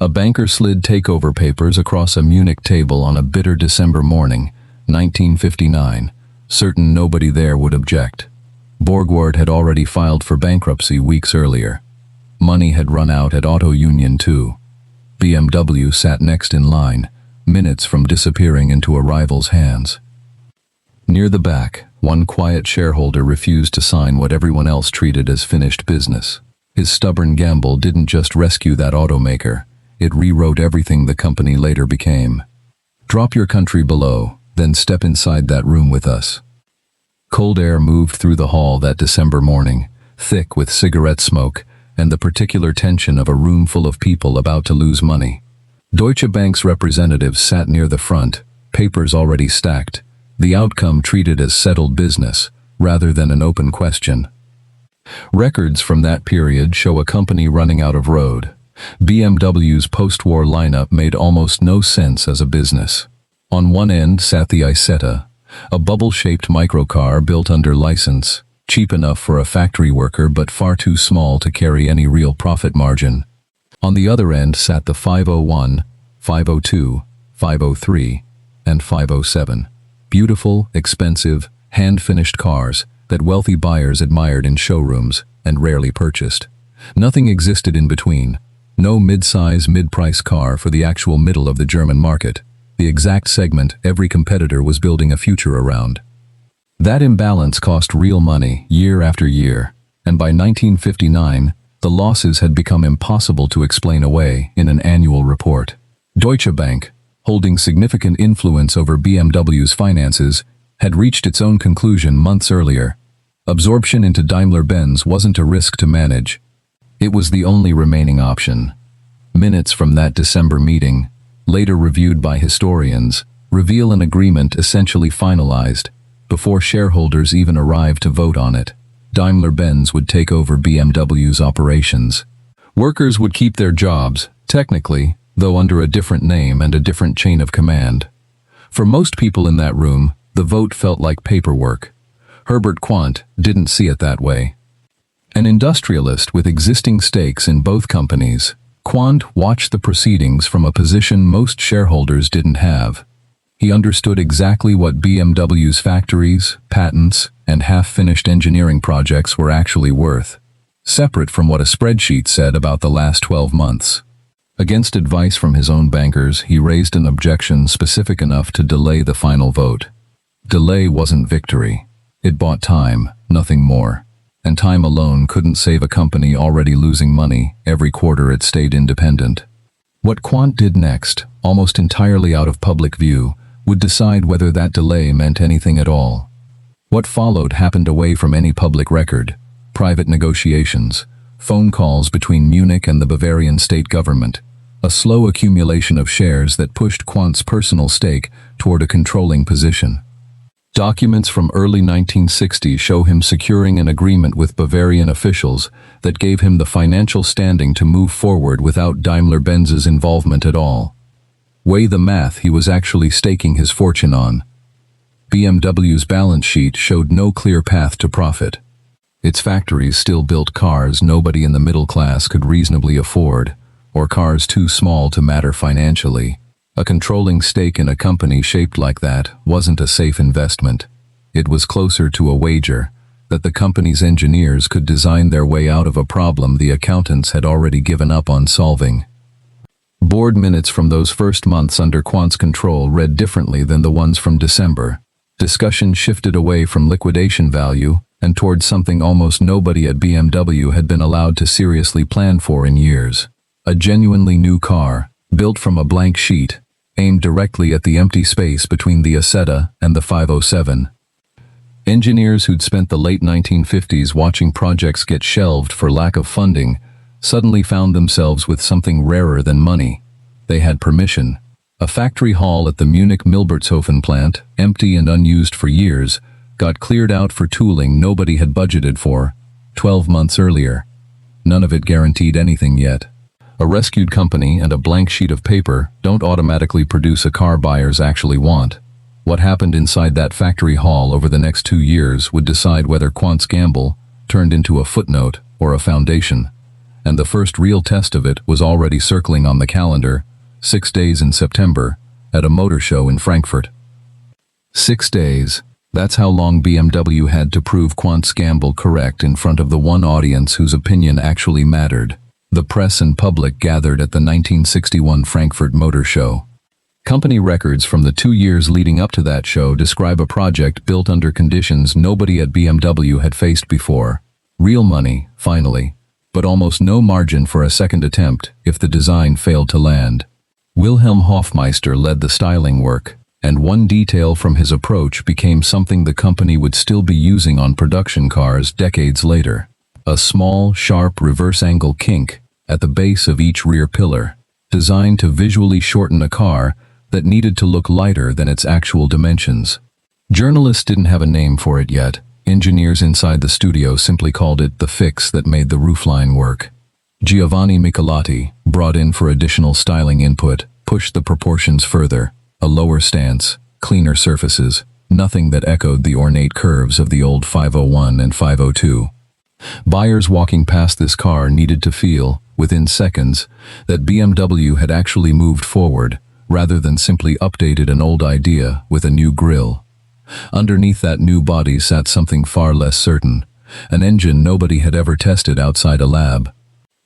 A banker slid takeover papers across a Munich table on a bitter December morning, 1959, certain nobody there would object. Borgward had already filed for bankruptcy weeks earlier. Money had run out at Auto Union too. BMW sat next in line, minutes from disappearing into a rival's hands. Near the back, one quiet shareholder refused to sign what everyone else treated as finished business. His stubborn gamble didn't just rescue that automaker, it rewrote everything the company later became. Drop your country below, then step inside that room with us. Cold air moved through the hall that December morning, thick with cigarette smoke and the particular tension of a room full of people about to lose money. Deutsche Bank's representatives sat near the front, papers already stacked, the outcome treated as settled business, rather than an open question. Records from that period show a company running out of road. BMW's post-war lineup made almost no sense as a business. On one end sat the Isetta, a bubble-shaped microcar built under license, cheap enough for a factory worker but far too small to carry any real profit margin. On the other end sat the 501, 502, 503, and 507. Beautiful, expensive, hand-finished cars that wealthy buyers admired in showrooms and rarely purchased. Nothing existed in between. No mid-size, mid-price car for the actual middle of the German market, the exact segment every competitor was building a future around. That imbalance cost real money year after year, and by 1959, the losses had become impossible to explain away in an annual report. Deutsche Bank, holding significant influence over BMW's finances, had reached its own conclusion months earlier. Absorption into Daimler-Benz wasn't a risk to manage. It was the only remaining option. Minutes from that December meeting, later reviewed by historians, reveal an agreement essentially finalized. Before shareholders even arrived to vote on it, Daimler-Benz would take over BMW's operations. Workers would keep their jobs, technically, though under a different name and a different chain of command. For most people in that room, the vote felt like paperwork. Herbert Quandt didn't see it that way. An industrialist with existing stakes in both companies, Quandt watched the proceedings from a position most shareholders didn't have. He understood exactly what BMW's factories, patents, and half-finished engineering projects were actually worth, separate from what a spreadsheet said about the last 12 months. Against advice from his own bankers, he raised an objection specific enough to delay the final vote. Delay wasn't victory. It bought time, nothing more. And time alone couldn't save a company already losing money every quarter it stayed independent. What Quandt did next, almost entirely out of public view, would decide whether that delay meant anything at all. What followed happened away from any public record: private negotiations, phone calls between Munich and the Bavarian state government, a slow accumulation of shares that pushed Quandt's personal stake toward a controlling position. Documents from early 1960 show him securing an agreement with Bavarian officials that gave him the financial standing to move forward without Daimler-Benz's involvement at all. Weigh the math he was actually staking his fortune on. BMW's balance sheet showed no clear path to profit. Its factories still built cars nobody in the middle class could reasonably afford, or cars too small to matter financially. A controlling stake in a company shaped like that wasn't a safe investment. It was closer to a wager that the company's engineers could design their way out of a problem the accountants had already given up on solving. Board minutes from those first months under Quandt's control read differently than the ones from December. Discussion shifted away from liquidation value and towards something almost nobody at BMW had been allowed to seriously plan for in years. A genuinely new car, built from a blank sheet, aimed directly at the empty space between the Isetta and the 507. Engineers who'd spent the late 1950s watching projects get shelved for lack of funding suddenly found themselves with something rarer than money. They had permission. A factory hall at the Munich Milbertshofen plant, empty and unused for years, got cleared out for tooling nobody had budgeted for 12 months earlier. None of it guaranteed anything yet. A rescued company and a blank sheet of paper don't automatically produce a car buyers actually want. What happened inside that factory hall over the next 2 years would decide whether Quandt's gamble turned into a footnote or a foundation. and the first real test of it was already circling on the calendar, 6 days in September, at a motor show in Frankfurt. 6 days. That's how long BMW had to prove Quandt's gamble correct in front of the one audience whose opinion actually mattered. The press and public gathered at the 1961 Frankfurt Motor Show. Company records from the 2 years leading up to that show describe a project built under conditions nobody at BMW had faced before. Real money, finally, but almost no margin for a second attempt if the design failed to land. Wilhelm Hofmeister led the styling work, and one detail from his approach became something the company would still be using on production cars decades later. A small, sharp reverse-angle kink at the base of each rear pillar, designed to visually shorten a car that needed to look lighter than its actual dimensions. Journalists didn't have a name for it yet. Engineers inside the studio simply called it the fix that made the roofline work. Giovanni Michelotti, brought in for additional styling input, pushed the proportions further. A lower stance, cleaner surfaces, nothing that echoed the ornate curves of the old 501 and 502. Buyers walking past this car needed to feel, within seconds, that BMW had actually moved forward, rather than simply updated an old idea with a new grille. Underneath that new body sat something far less certain, an engine nobody had ever tested outside a lab.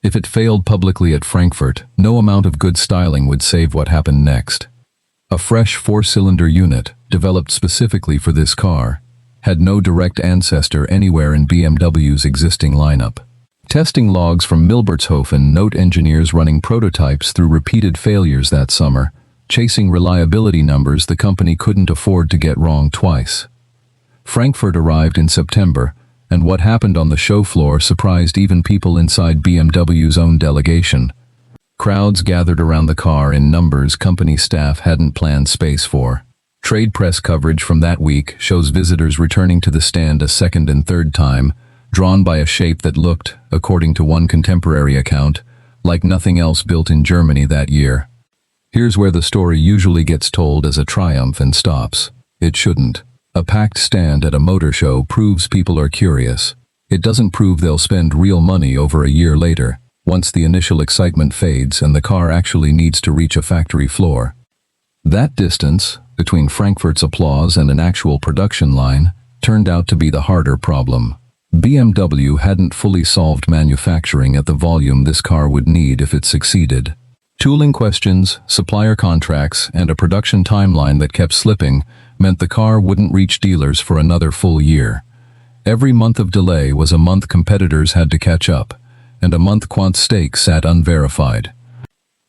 If it failed publicly at Frankfurt, no amount of good styling would save what happened next. A fresh 4-cylinder unit, developed specifically for this car, had no direct ancestor anywhere in BMW's existing lineup. Testing logs from Milbertshofen note engineers running prototypes through repeated failures that summer, chasing reliability numbers the company couldn't afford to get wrong twice. Frankfurt arrived in September, and what happened on the show floor surprised even people inside BMW's own delegation. Crowds gathered around the car in numbers company staff hadn't planned space for. Trade press coverage from that week shows visitors returning to the stand a second and third time, drawn by a shape that looked, according to one contemporary account, like nothing else built in Germany that year. Here's where the story usually gets told as a triumph and stops. It shouldn't. A packed stand at a motor show proves people are curious. It doesn't prove they'll spend real money over a year later, once the initial excitement fades and the car actually needs to reach a factory floor. That distance, between Frankfurt's applause and an actual production line, turned out to be the harder problem. BMW hadn't fully solved manufacturing at the volume this car would need if it succeeded. Tooling questions, supplier contracts, and a production timeline that kept slipping meant the car wouldn't reach dealers for another full year. Every month of delay was a month competitors had to catch up, and a month Quandt's stake sat unverified.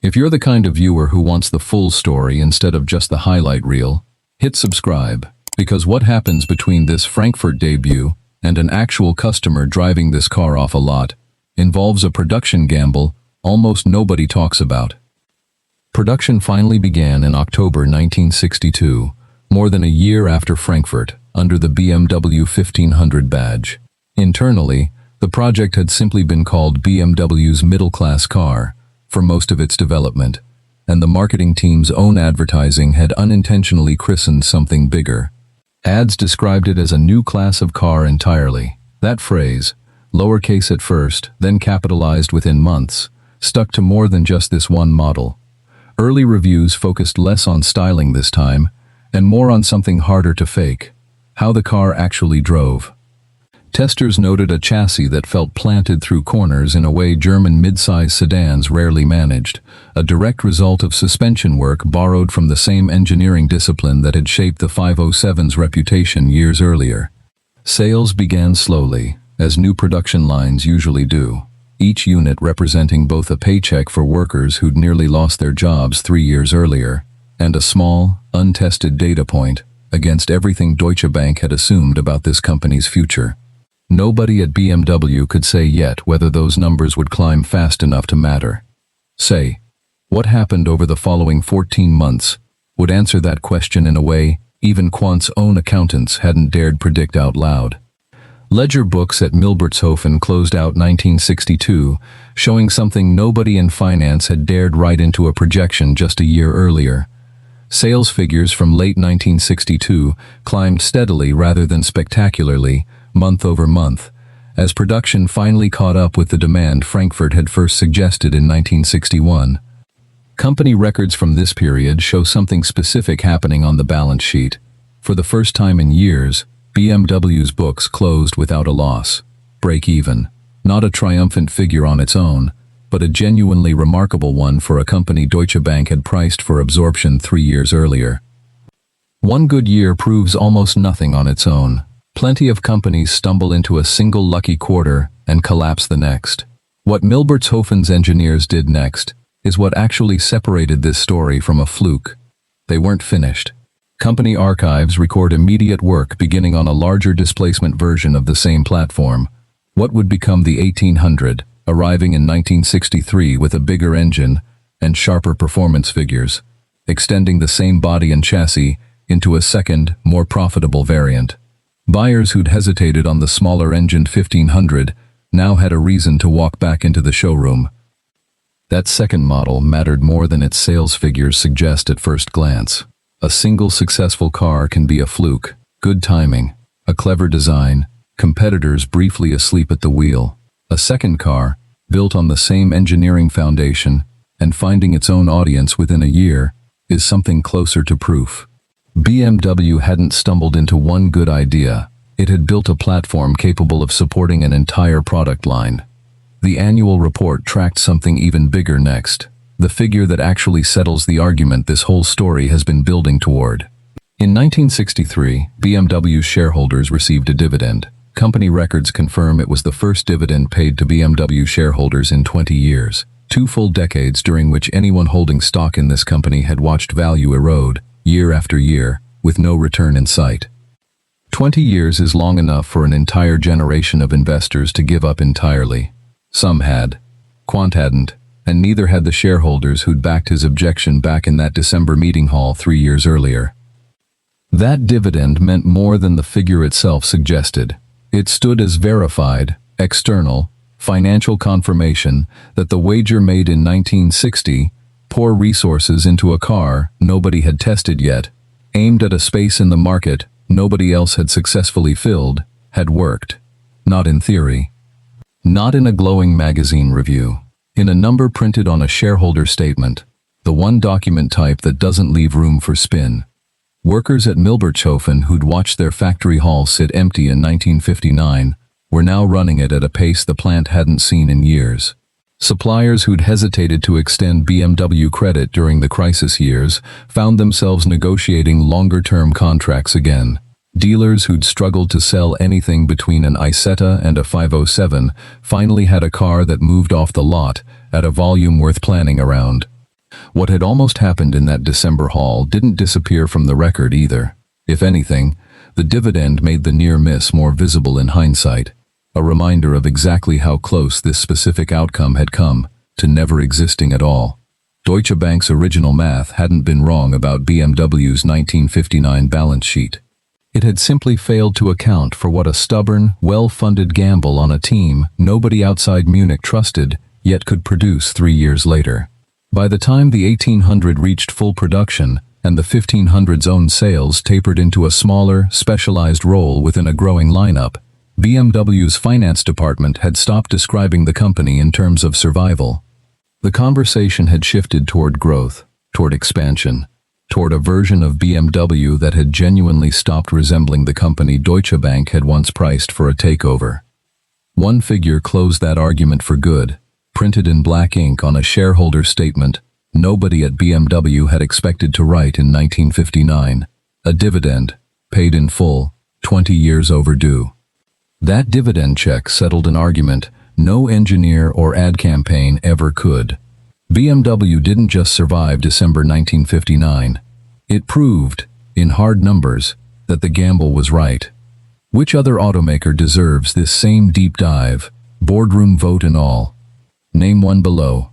If you're the kind of viewer who wants the full story instead of just the highlight reel, hit subscribe, because what happens between this Frankfurt debut and an actual customer driving this car off a lot involves a production gamble almost nobody talks about. Production finally began in October 1962, more than a year after Frankfurt, under the BMW 1500 badge. Internally, the project had simply been called BMW's middle-class car for most of its development, and the marketing team's own advertising had unintentionally christened something bigger. Ads described it as a new class of car entirely. That phrase, lowercase at first, then capitalized within months, stuck to more than just this one model. Early reviews focused less on styling this time, and more on something harder to fake: how the car actually drove. Testers noted a chassis that felt planted through corners in a way German mid-size sedans rarely managed, a direct result of suspension work borrowed from the same engineering discipline that had shaped the 507's reputation years earlier. Sales began slowly, as new production lines usually do, each unit representing both a paycheck for workers who'd nearly lost their jobs 3 years earlier, and a small, untested data point against everything Deutsche Bank had assumed about this company's future. Nobody at BMW could say yet whether those numbers would climb fast enough to matter. Say, what happened over the following 14 months would answer that question in a way even Quandt's own accountants hadn't dared predict out loud. Ledger books at Milbertshofen closed out 1962, showing something nobody in finance had dared write into a projection just a year earlier. Sales figures from late 1962 climbed steadily rather than spectacularly, month over month, as production finally caught up with the demand Frankfurt had first suggested in 1961. Company records from this period show something specific happening on the balance sheet. For the first time in years, BMW's books closed without a loss. Break even. Not a triumphant figure on its own, but a genuinely remarkable one for a company Deutsche Bank had priced for absorption 3 years earlier. One good year proves almost nothing on its own. Plenty of companies stumble into a single lucky quarter and collapse the next. What Milbertshofen's engineers did next is what actually separated this story from a fluke. They weren't finished. Company archives record immediate work beginning on a larger displacement version of the same platform, what would become the 1800, arriving in 1963 with a bigger engine and sharper performance figures, extending the same body and chassis into a second, more profitable variant. Buyers who'd hesitated on the smaller-engined 1500 now had a reason to walk back into the showroom. That second model mattered more than its sales figures suggest at first glance. A single successful car can be a fluke, good timing, a clever design, competitors briefly asleep at the wheel. A second car, built on the same engineering foundation and finding its own audience within a year, is something closer to proof. BMW hadn't stumbled into one good idea. It had built a platform capable of supporting an entire product line. The annual report tracked something even bigger next, the figure that actually settles the argument this whole story has been building toward. In 1963, BMW's shareholders received a dividend. Company records confirm it was the first dividend paid to BMW shareholders in 20 years, 2 full decades during which anyone holding stock in this company had watched value erode, year after year, with no return in sight. 20 years is long enough for an entire generation of investors to give up entirely. Some had. Quandt hadn't, and neither had the shareholders who'd backed his objection back in that December meeting hall 3 years earlier. That dividend meant more than the figure itself suggested. It stood as verified, external, financial confirmation that the wager made in 1960, pour resources into a car nobody had tested yet, aimed at a space in the market nobody else had successfully filled, had worked. Not in theory. Not in a glowing magazine review. In a number printed on a shareholder statement, the one document type that doesn't leave room for spin. Workers at Milbertshofen who'd watched their factory hall sit empty in 1959 were now running it at a pace the plant hadn't seen in years. Suppliers who'd hesitated to extend BMW credit during the crisis years found themselves negotiating longer-term contracts again. Dealers who'd struggled to sell anything between an Isetta and a 507 finally had a car that moved off the lot at a volume worth planning around. What had almost happened in that December haul didn't disappear from the record either. If anything, the dividend made the near miss more visible in hindsight, a reminder of exactly how close this specific outcome had come to never existing at all. Deutsche Bank's original math hadn't been wrong about BMW's 1959 balance sheet. It had simply failed to account for what a stubborn, well-funded gamble on a team nobody outside Munich trusted, yet could produce 3 years later. By the time the 1800 reached full production and the 1500's own sales tapered into a smaller, specialized role within a growing lineup, BMW's finance department had stopped describing the company in terms of survival. The conversation had shifted toward growth, toward expansion, toward a version of BMW that had genuinely stopped resembling the company Deutsche Bank had once priced for a takeover. One figure closed that argument for good, printed in black ink on a shareholder statement nobody at BMW had expected to write in 1959, a dividend, paid in full, 20 years overdue. That dividend check settled an argument no engineer or ad campaign ever could. BMW didn't just survive December 1959. It proved, in hard numbers, that the gamble was right. Which other automaker deserves this same deep dive, boardroom vote and all? Name one below.